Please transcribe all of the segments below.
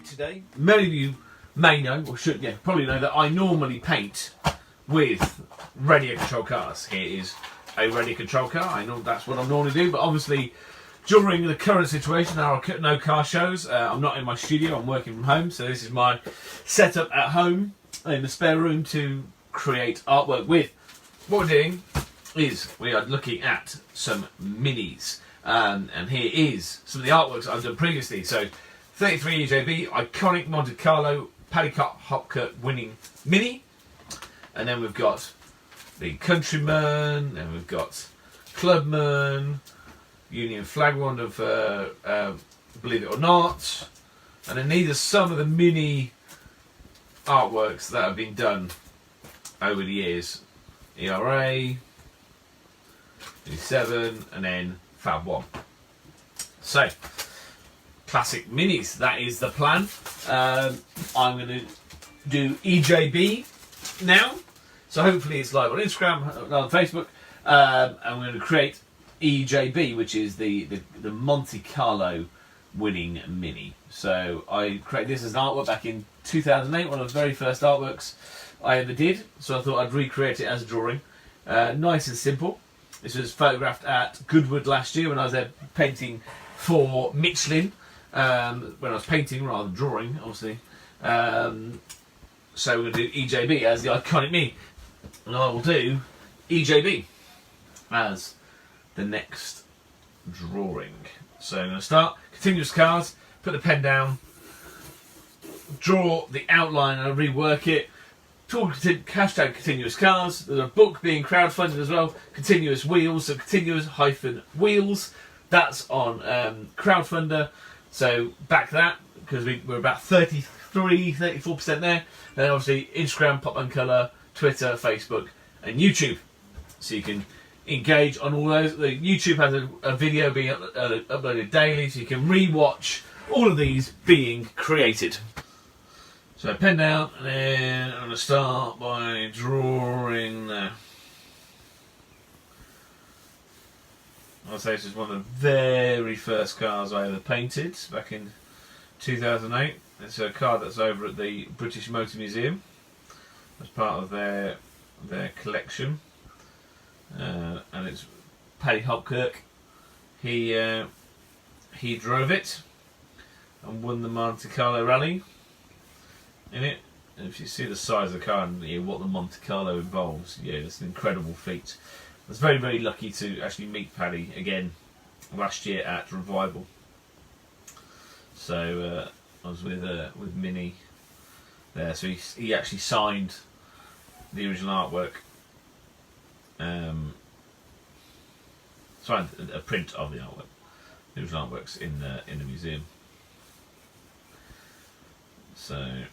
today. Many of you may know, or should, probably know that I normally paint with radio control cars. Here is a radio control car. I know that's what I normally do, but obviously during the current situation, there are no car shows. I'm not in my studio, I'm working from home, so this is my setup at home in the spare room to create artwork with. What we're doing is we are looking at some minis, and here is some of the artworks I've done previously. So 33 EJB, iconic Monte Carlo, Paddy Hopkirk winning mini, and then we've got the Countryman, and we've got Clubman, Union Flag one of Believe It or Not, and then these are some of the mini artworks that have been done over the years. ERA, 7, and then Fab 1. So, classic minis, that is the plan. I'm going to do EJB now, so hopefully it's live on Instagram, on Facebook. I'm going to create EJB, which is the Monte Carlo winning mini. So I created this as an artwork back in 2008, one of the very first artworks I ever did. So I thought I'd recreate it as a drawing. Nice and simple. This was photographed at Goodwood last year when I was there painting for Michelin. When I was painting rather than drawing, obviously. So we're going to do EJB as the iconic me. And I will do EJB as the next drawing. So I'm going to start continuous cars, put the pen down, draw the outline and rework it. Hashtag continuous cars. There's a book being crowdfunded as well. Continuous wheels, so continuous-wheels. That's on crowdfunder. So back that, because we're about 34% there. Then obviously Instagram, PopBangColour, Twitter, Facebook, and YouTube. So you can engage on all those. The YouTube has a video being uploaded daily, so you can re-watch all of these being created. So pen down, and then I'm going to start by drawing. I'll say this is one of the very first cars I ever painted back in 2008. It's a car that's over at the British Motor Museum as part of their collection. And it's Paddy Hopkirk. He drove it and won the Monte Carlo Rally in it. And if you see the size of the car and what the Monte Carlo involves, it's an incredible feat. I was very, very lucky to actually meet Paddy again last year at Revival. So I was with Minnie there. So he actually signed the original artwork. Signed a print of the artwork. The original artwork's in the museum. So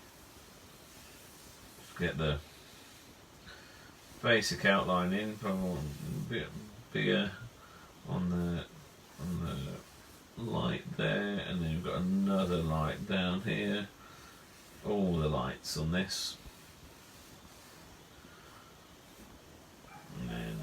get the basic outline in, probably a bit bigger on the light there, and then we've got another light down here. All the lights on this. And then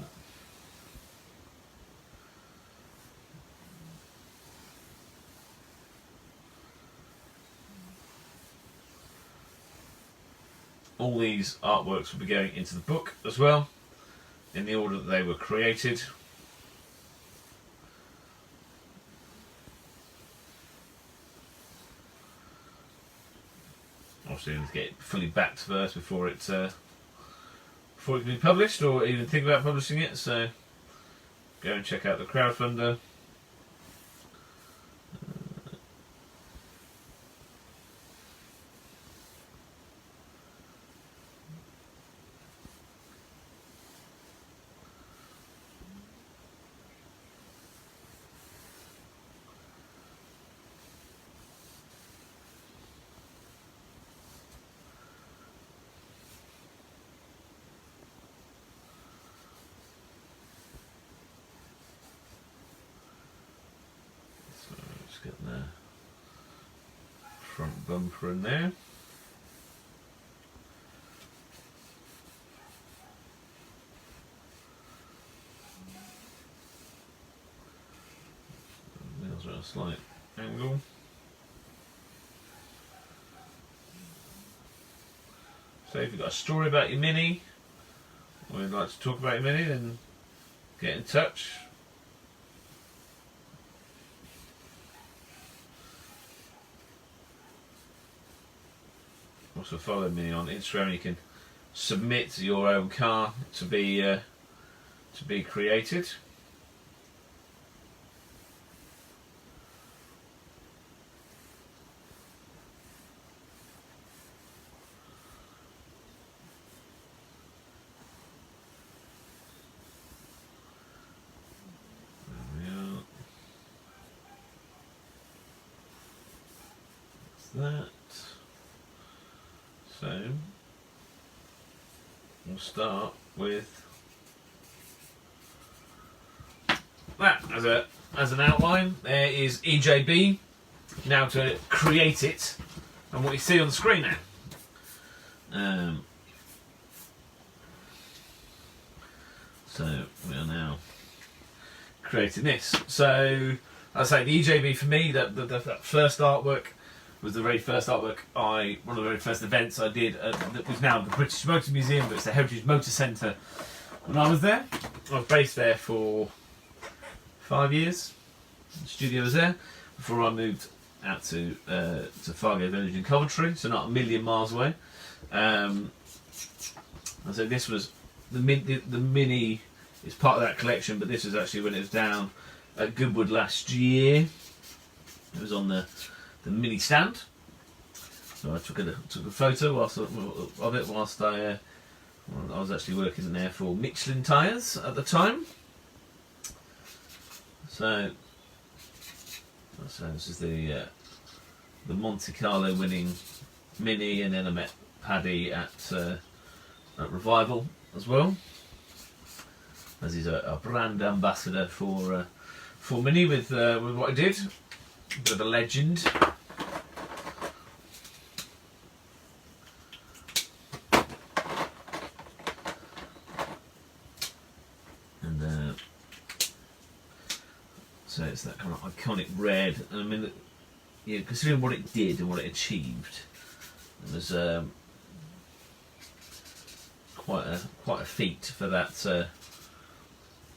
all these artworks will be going into the book as well, in the order that they were created. Obviously, we need to get it fully backed first before it can be published, or even think about publishing it. So go and check out the crowdfunder. Getting the front bumper in there. The wheels are at a slight angle. So if you've got a story about your Mini, or you'd like to talk about your Mini, then get in touch. Also follow me on Instagram. You can submit your own car to be created. That. So we'll start with that as an outline. There is EJB. Now to create it, and what you see on the screen now. So we are now creating this. So I say the EJB for me, that first artwork was the very first artwork one of the very first events I did. That was now the British Motor Museum, but it's the Heritage Motor Centre. When I was there, I was based there for 5 years. The studio was there before I moved out to Fargo Village in Coventry, so not a million miles away. And so this was the Mini is part of that collection, but this was actually when it was down at Goodwood last year. It was on the Mini stand, so I took a photo of it whilst I was actually working there for Michelin tyres at the time. So this is the Monte Carlo winning Mini, and then I met Paddy at Revival as well, as he's a brand ambassador for Mini with what I did. Bit of a legend. And so it's that kind of iconic red. And I mean, yeah, considering what it did and what it achieved, it was quite a feat for that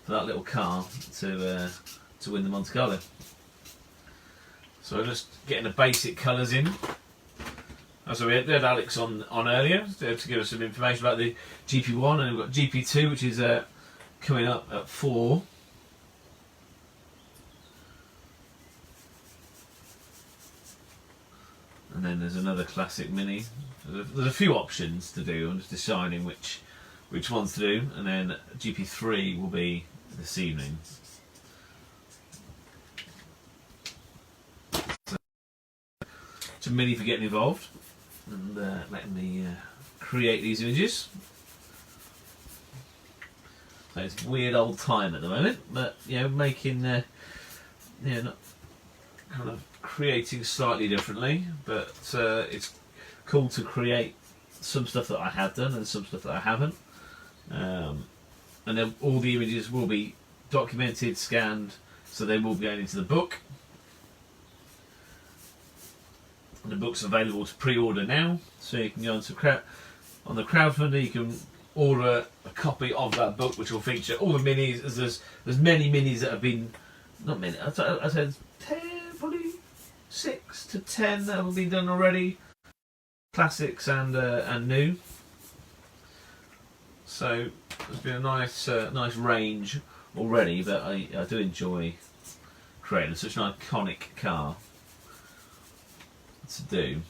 little car to win the Monte Carlo. So just getting the basic colours in. So we had Alex on earlier to give us some information about the GP1, and we've got GP2, which is coming up at 4. And then there's another classic Mini. There's a few options to do. I'm just deciding which ones to do, and then GP3 will be this evening. To Mini for getting involved and letting me create these images. So it's weird old time at the moment, but making not kind of creating slightly differently, but it's cool to create some stuff that I have done and some stuff that I haven't, and then all the images will be documented, scanned, so they will be going into the book. The book's available to pre-order now, so you can go on the crowdfunder. You can order a copy of that book, which will feature all the Minis. There's many Minis that have been, not many, I said 10, probably 6 to 10 that have been done already, classics and new. So there's been a nice range already, but I do enjoy creating such an iconic car to do.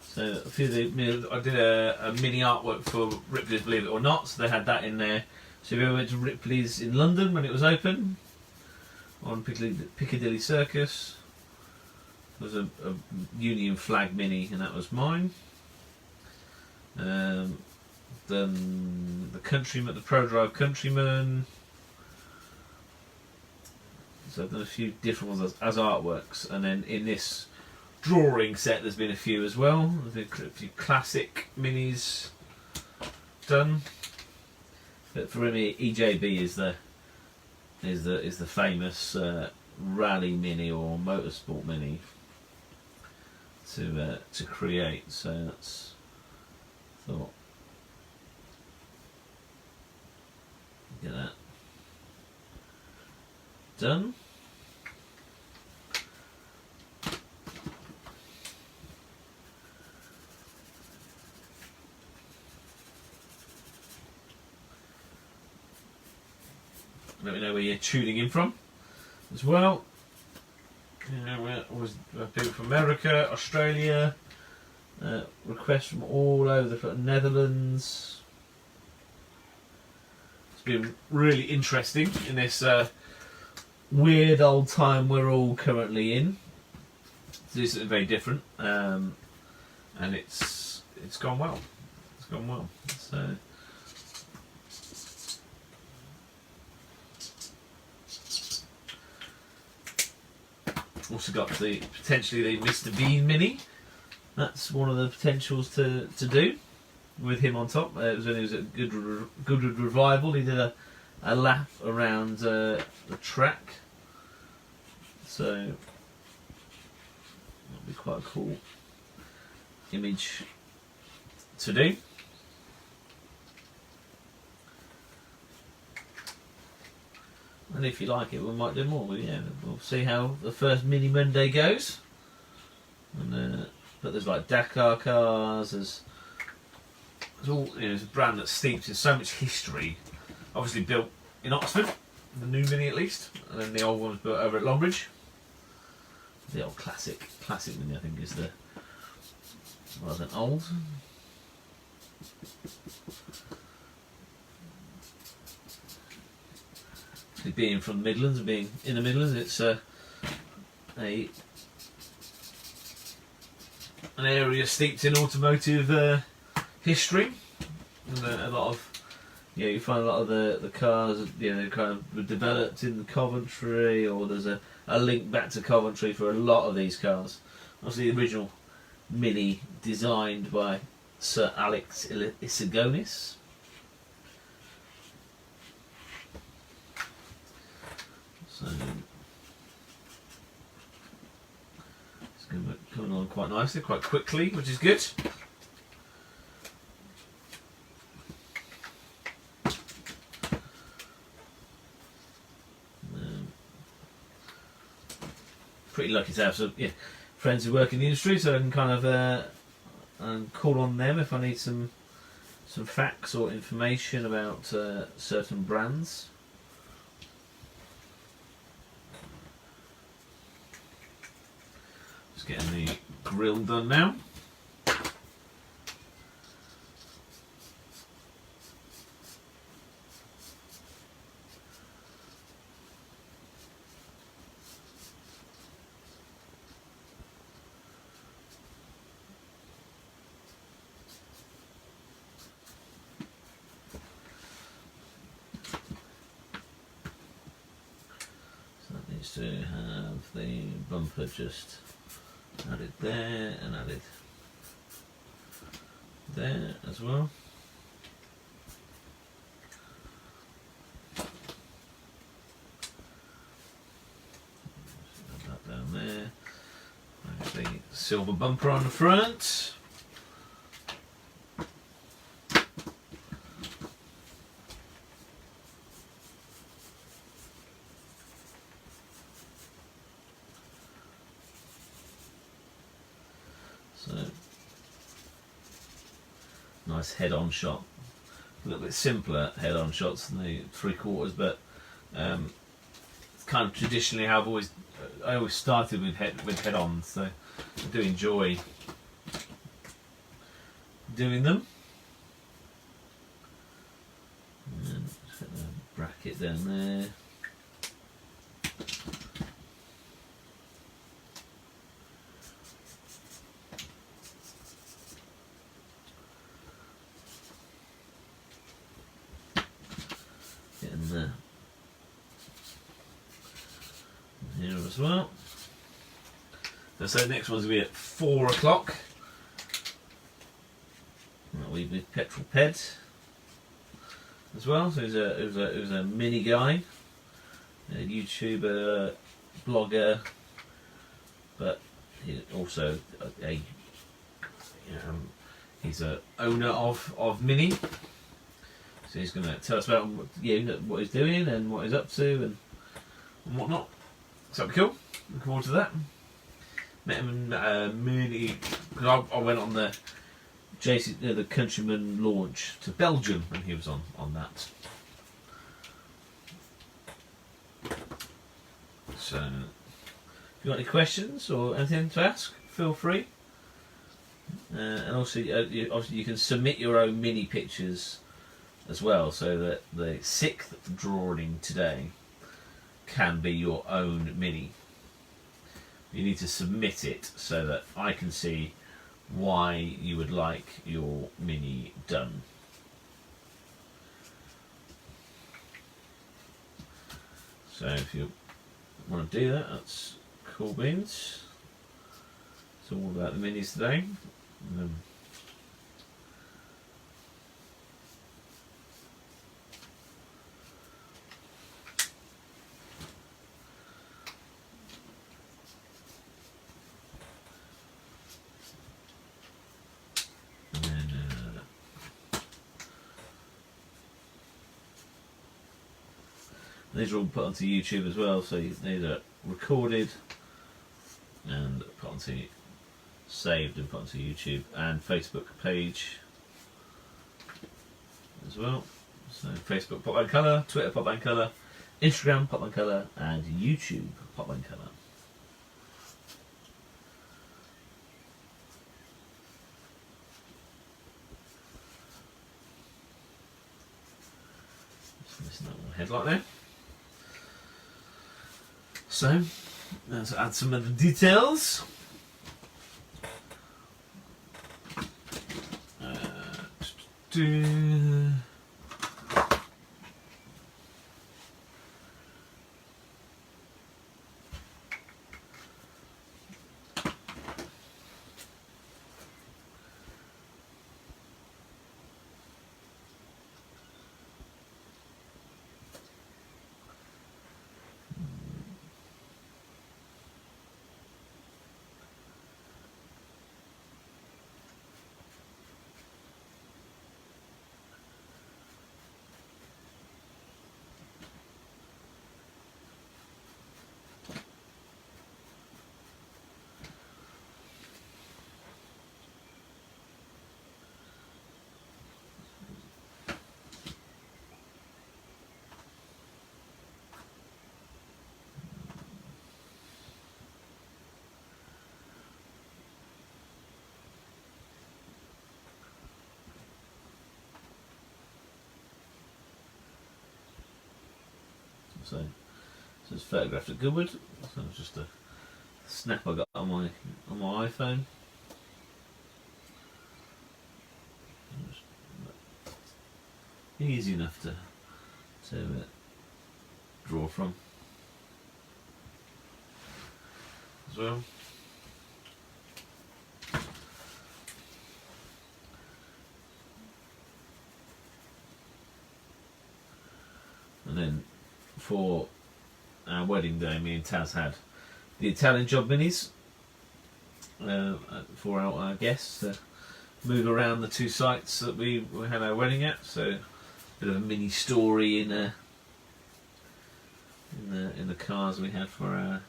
So a few of the, I did a mini artwork for Ripley's Believe It or Not, so they had that in there. So if you ever went to Ripley's in London when it was open, on Piccadilly Circus, there was a Union flag mini, and that was mine. Then the Countryman, the Pro Drive Countryman. So I've done a few different ones as artworks, and then in this drawing set there's been a few as well. There's been a few classic minis done, but for me EJB is the famous rally mini or motorsport mini to create. So that's thought get that done. Let me know where you're tuning in from as well. You know, people from America, Australia, requests from all over the Netherlands. It's been really interesting in this weird old time we're all currently in. This is very different, and it's gone well. It's gone well. So. Also got potentially the Mr. Bean mini. That's one of the potentials to do with him on top. It was a good revival. He did a lap around the track, so that'll be quite a cool image to do. And if you like it, we might do more. Yeah, we'll see how the first Mini Monday goes. And but there's like Dakar cars. There's all. You know, there's a brand that's steeped in so much history. Obviously built in Oxford, the new Mini at least, and then the old one was built over at Longbridge. The old classic Mini, I think, is the rather than old. Being from the Midlands and being in the Midlands, it's an area steeped in automotive history, and a lot of, you know, you find a lot of the cars, you know, kind of were developed in Coventry, or there's a link back to Coventry for a lot of these cars. Obviously, the original Mini designed by Sir Alex Isigonis. So it's coming on quite nicely, quite quickly, which is good. Pretty lucky to have some friends who work in the industry, so I can kind of call on them if I need some facts or information about certain brands. Getting the grill done now. So that needs to have the bumper just added there and added there as well. Add that down there. The silver bumper on the front. So, nice head-on shot. A little bit simpler head-on shots than the 3/4, but it's kind of traditionally how I always started with head-ons. So I do enjoy doing them. And set the bracket down there. Here as well. So next one's going to be at 4 o'clock. That'll be with Petrol Ped as well. So he's a mini guy, a YouTuber blogger, but he's also he's a owner of Mini. So he's going to tell us about what he's doing and what he's up to and whatnot. So that'll be cool. Looking forward to that. Met him Mini because I went on the the Countryman launch to Belgium and he was on that. So if you've got any questions or anything to ask, feel free. And also, obviously, you can submit your own Mini pictures as well, so that the 6th drawing today can be your own Mini. You need to submit it so that I can see why you would like your Mini done. So if you want to do that, that's cool beans. It's all about the Minis today. These are all put onto YouTube as well, so these are recorded and put onto saved and put onto YouTube and Facebook page as well. So Facebook PopBangColour, Twitter PopBangColour, Instagram PopBangColour, and YouTube PopBangColour. Just missing that one headlight there. So let's add some of the details. So it's photographed at Goodwood. So it's just a snap I got on my iPhone. Easy enough to draw from as well. And then for our wedding day, me and Taz had the Italian job minis for our guests to move around the two sites that we had our wedding at. So a bit of a mini story in the cars we had for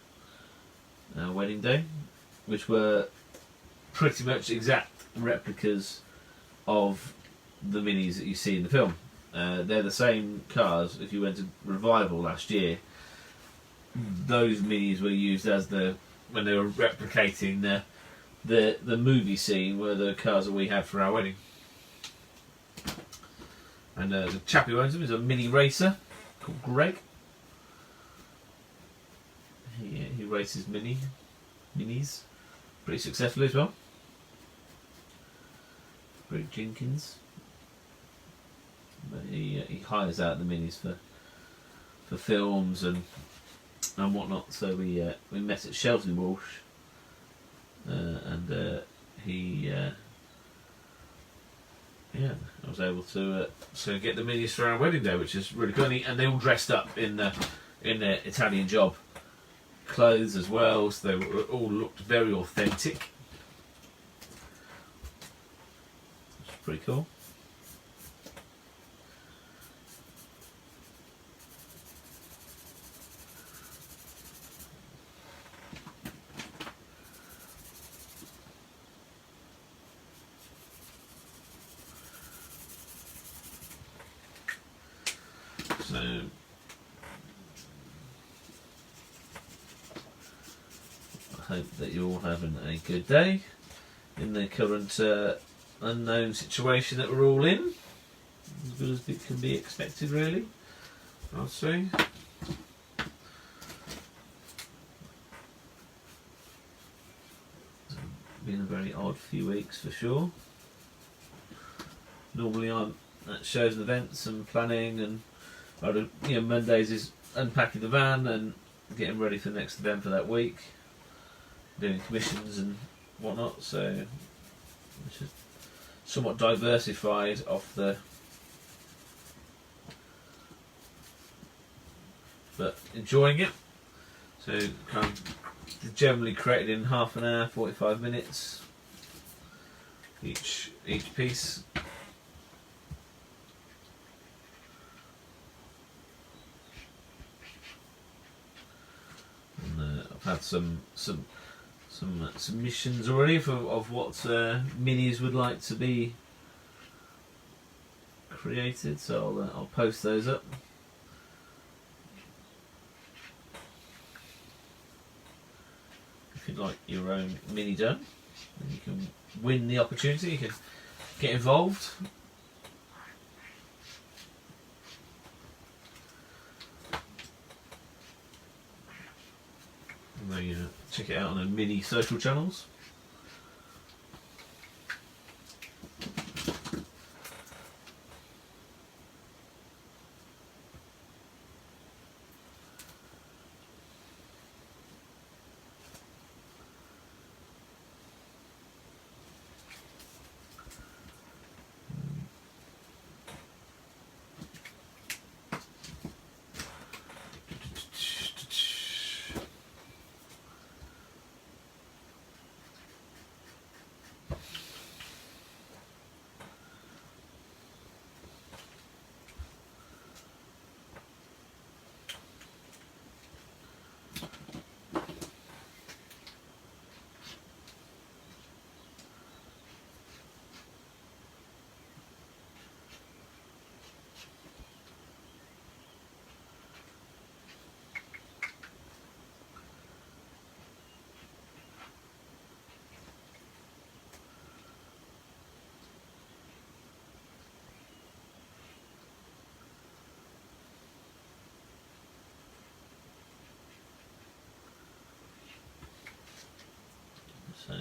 our wedding day, which were pretty much exact replicas of the minis that you see in the film. They're the same cars. If you went to Revival last year, those minis were used as when they were replicating the movie scene, were the cars that we had for our wedding. And the chap who owns them is a mini racer called Greg. He races minis pretty successfully as well. Greg Jenkins. But he hires out the minis for films and whatnot. So we met at Shelton Walsh, and I was able to get the minis for our wedding day, which is really good. And they all dressed up in the Italian job clothes as well, so they all looked very authentic. It's pretty cool. So I hope that you're all having a good day in the current unknown situation that we're all in. As good as it can be expected, really, I'll say. It's been a very odd few weeks for sure. Normally I'm at shows and events and planning, and Mondays is unpacking the van and getting ready for the next event for that week, doing commissions and whatnot, so it's just somewhat diversified off the, but enjoying it. So kind of generally created in half an hour, 45 minutes each piece. I've had some submissions already of what minis would like to be created, so I'll post those up. If you'd like your own mini done, then you can win the opportunity. You can get involved. Check it out on the mini social channels. So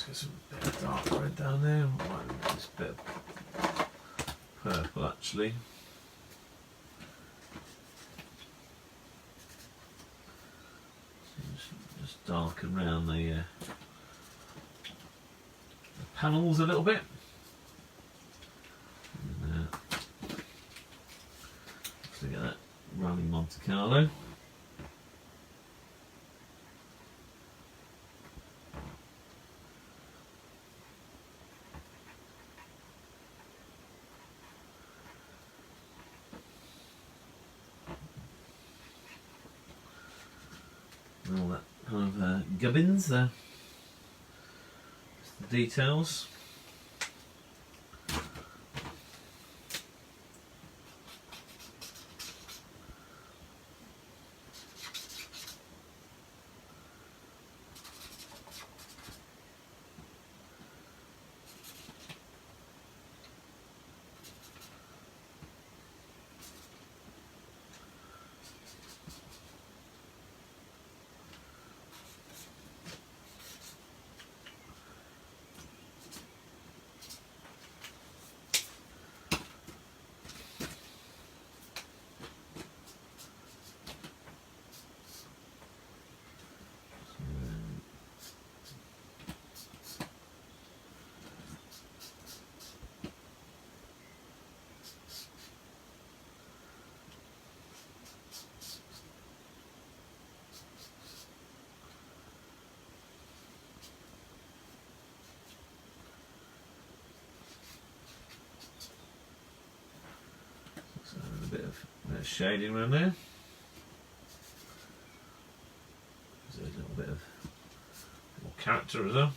get some bit of dark red down there. This bit of purple actually. Just darken around the panels a little bit. And, so get that Rally Monte Carlo. And all that kind of gubbins there. Just the details. of shading around there. So a little bit of more character as well.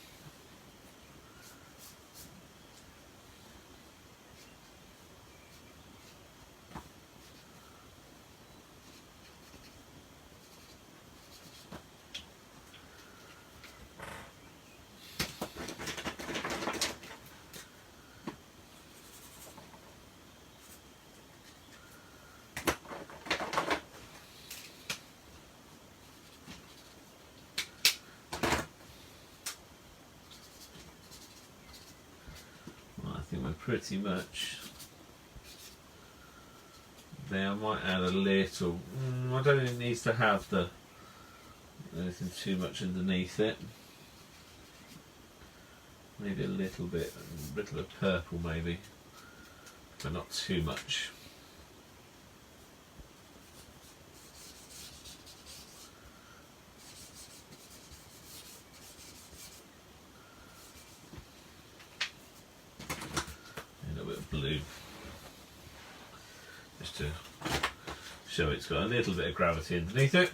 I think we're pretty much there. I might add a little. I don't think it needs to have anything too much underneath it. Maybe a little bit of purple, maybe, but not too much. Blue, just to show it's got a little bit of gravity underneath it.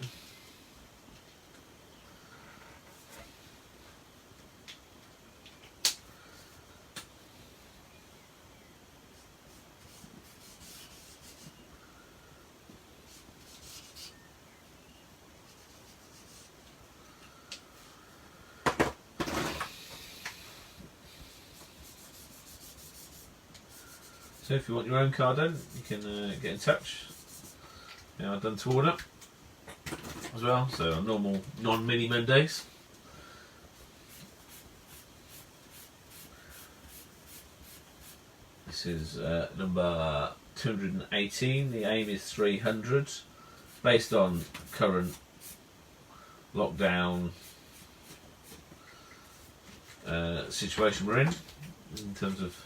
So if you want your own car done, you can get in touch. They are done to order as well, so on normal non-mini Mondays. This is number 218, the aim is 300, based on current lockdown situation we're in terms of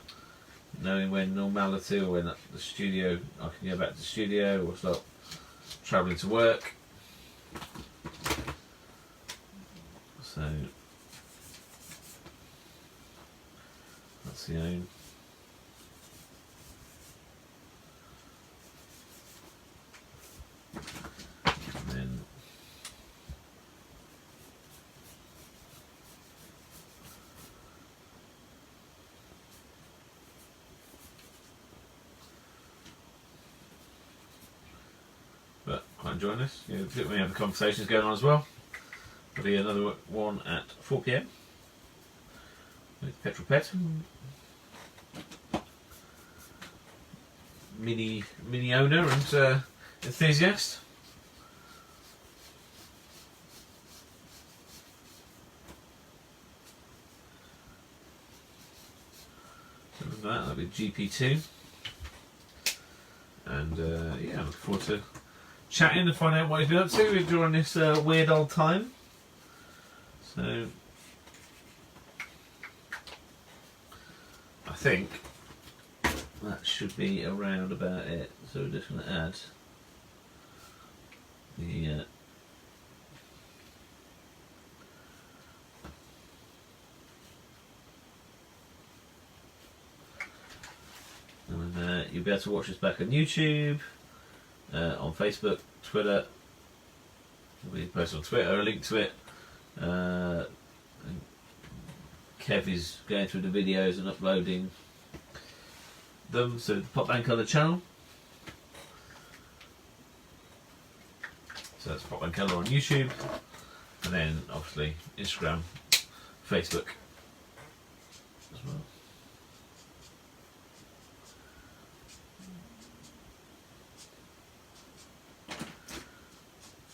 knowing when normality or when the studio, I can go back to the studio or start travelling to work. So that's the aim. And then but quite enjoying this. Yeah, we have the conversations going on as well. There'll be another one at 4 PM with Petrol Pet. Mini owner and enthusiast. So with that, that'll be GP2. And yeah, I look forward to chatting and find out what he's been up to during this weird old time. So I think that should be around about it. So we're just going to add the and you'll be able to watch this back on YouTube, on Facebook, Twitter. We'll post on Twitter a link to it. And Kev is going through the videos and uploading them to the PopBangColour channel. So that's PopBangColour on YouTube, and then obviously Instagram, Facebook as well.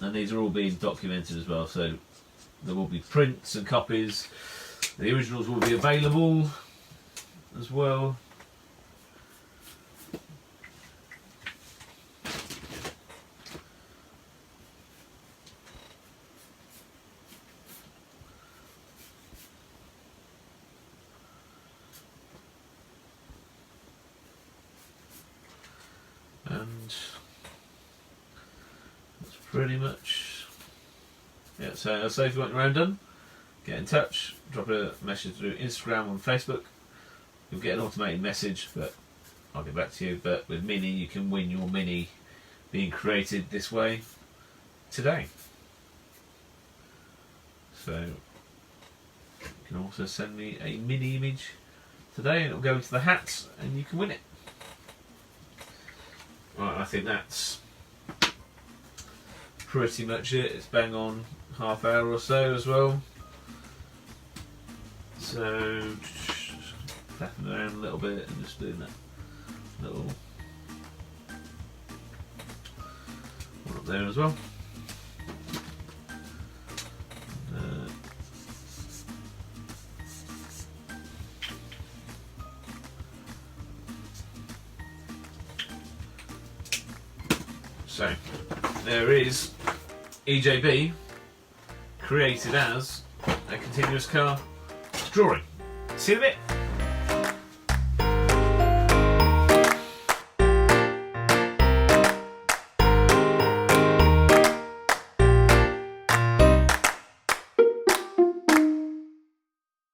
And these are all being documented as well, so there will be prints and copies. The originals will be available as well. And that's pretty much it. So if you want your own done, get in touch, drop a message through Instagram and Facebook. You'll get an automated message, but I'll get back to you. But with Mini, you can win your Mini being created this way today. So you can also send me a mini image today and it'll go into the hat and you can win it. Right, I think that's pretty much it. It's bang on half hour or so as well. So tapping around a little bit and just doing that little one up there as well. So there is EJB created as a continuous car drawing. See you in a bit.